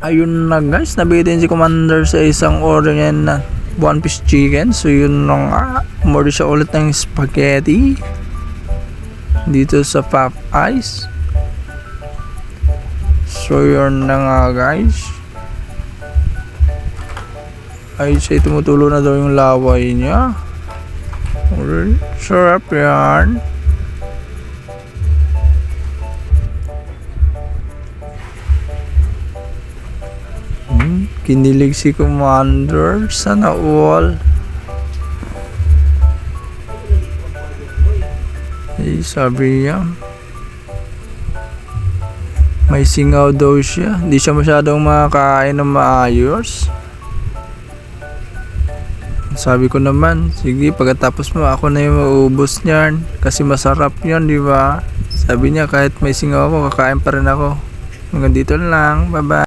Ayun na guys, nabitin si Commander sa isang order niya na one piece chicken. So yun na nga, umorder siya ulit ng spaghetti dito sa Pop Ice. So yun na nga guys, ay siya tumutulo na daw yung laway niya. Sarap yan. Kinilig si Commander, sana all. Sabi niya may singaw daw siya, hindi siya masyadong makakain ng maayos. Sabi ko naman, sige pagkatapos mo ako na yung maubos niyan kasi masarap yan, di ba? Sabi niya kahit may singaw ako kakain pa rin ako. Hanggang dito lang, bye bye.